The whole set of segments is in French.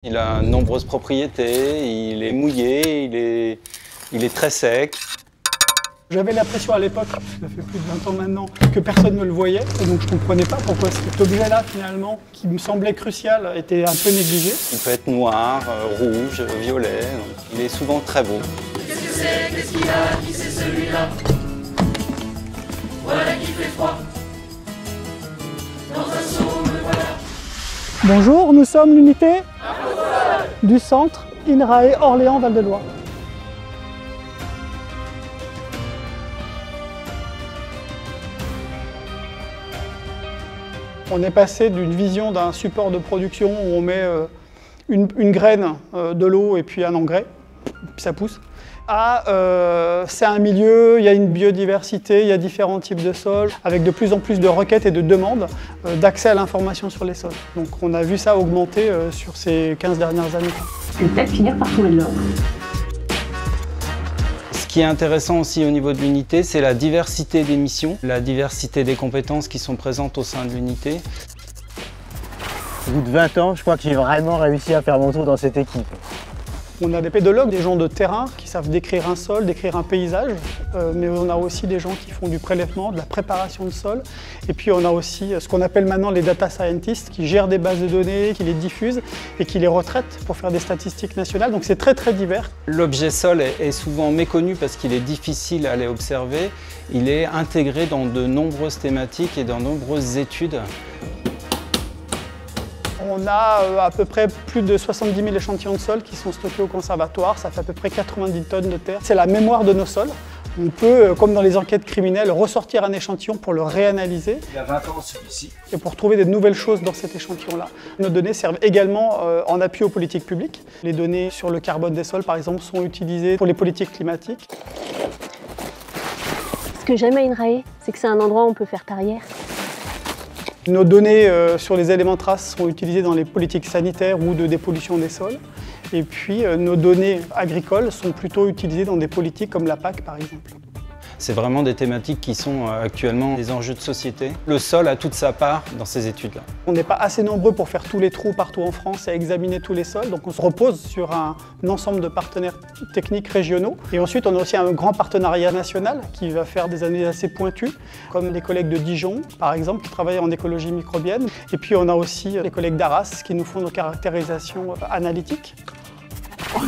Il a de nombreuses propriétés, il est mouillé, il est très sec. J'avais l'impression à l'époque, ça fait plus de 20 ans maintenant, que personne ne le voyait. Et donc je ne comprenais pas pourquoi cet objet-là, finalement, qui me semblait crucial, était un peu négligé. Il peut être noir, rouge, violet, donc il est souvent très beau. Qu'est-ce que c'est? Qu'est-ce qu'il a? Qui c'est celui-là? Voilà qui fait froid. Dans un seau, me voilà. Bonjour, nous sommes l'unité du centre INRAE Orléans-Val-de-Loire. On est passé d'une vision d'un support de production où on met une graine, de l'eau et puis un engrais, puis ça pousse, à c'est un milieu, il y a une biodiversité, il y a différents types de sols, avec de plus en plus de requêtes et de demandes d'accès à l'information sur les sols. Donc on a vu ça augmenter sur ces 15 dernières années. Et peut-être finir par trouver de l'or. Ce qui est intéressant aussi au niveau de l'unité, c'est la diversité des missions, la diversité des compétences qui sont présentes au sein de l'unité. Au bout de 20 ans, je crois que j'ai vraiment réussi à faire mon tour dans cette équipe. On a des pédologues, des gens de terrain qui savent décrire un sol, décrire un paysage, mais on a aussi des gens qui font du prélèvement, de la préparation de sol. Et puis on a aussi ce qu'on appelle maintenant les data scientists qui gèrent des bases de données, qui les diffusent et qui les retraitent pour faire des statistiques nationales. Donc c'est très très divers. L'objet sol est souvent méconnu parce qu'il est difficile à aller observer. Il est intégré dans de nombreuses thématiques et dans de nombreuses études. On a à peu près plus de 70 000 échantillons de sol qui sont stockés au conservatoire. Ça fait à peu près 90 tonnes de terre. C'est la mémoire de nos sols. On peut, comme dans les enquêtes criminelles, ressortir un échantillon pour le réanalyser. Il y a 20 ans, celui-ci. Et pour trouver de nouvelles choses dans cet échantillon-là. Nos données servent également en appui aux politiques publiques. Les données sur le carbone des sols, par exemple, sont utilisées pour les politiques climatiques. Ce que j'aime à INRAE, c'est que c'est un endroit où on peut faire carrière. Nos données sur les éléments traces sont utilisées dans les politiques sanitaires ou de dépollution des sols. Et puis nos données agricoles sont plutôt utilisées dans des politiques comme la PAC par exemple. C'est vraiment des thématiques qui sont actuellement des enjeux de société. Le sol a toute sa part dans ces études-là. On n'est pas assez nombreux pour faire tous les trous partout en France et examiner tous les sols, donc on se repose sur un ensemble de partenaires techniques régionaux. Et ensuite, on a aussi un grand partenariat national qui va faire des analyses assez pointues, comme les collègues de Dijon, par exemple, qui travaillent en écologie microbienne. Et puis, on a aussi les collègues d'Arras qui nous font nos caractérisations analytiques. Oh,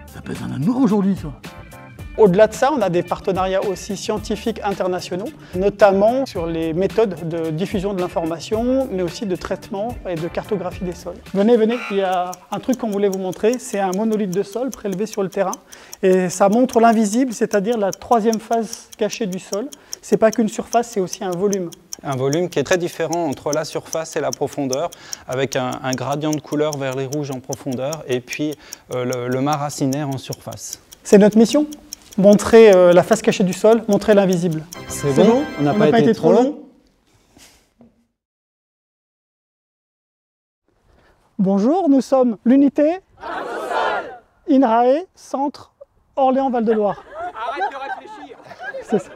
ça pèse un noir aujourd'hui, ça. Au-delà de ça, on a des partenariats aussi scientifiques internationaux, notamment sur les méthodes de diffusion de l'information, mais aussi de traitement et de cartographie des sols. Venez, venez, il y a un truc qu'on voulait vous montrer, c'est un monolithe de sol prélevé sur le terrain. Et ça montre l'invisible, c'est-à-dire la troisième phase cachée du sol. C'est pas qu'une surface, c'est aussi un volume. Un volume qui est très différent entre la surface et la profondeur, avec un gradient de couleur vers les rouges en profondeur et puis le mat racinaire en surface. C'est notre mission. Montrer la face cachée du sol, montrer l'invisible. C'est bon, on n'a pas été trop long. Bonjour, nous sommes l'unité INRAE, centre Orléans-Val-de-Loire. Arrête de réfléchir. C'est ça.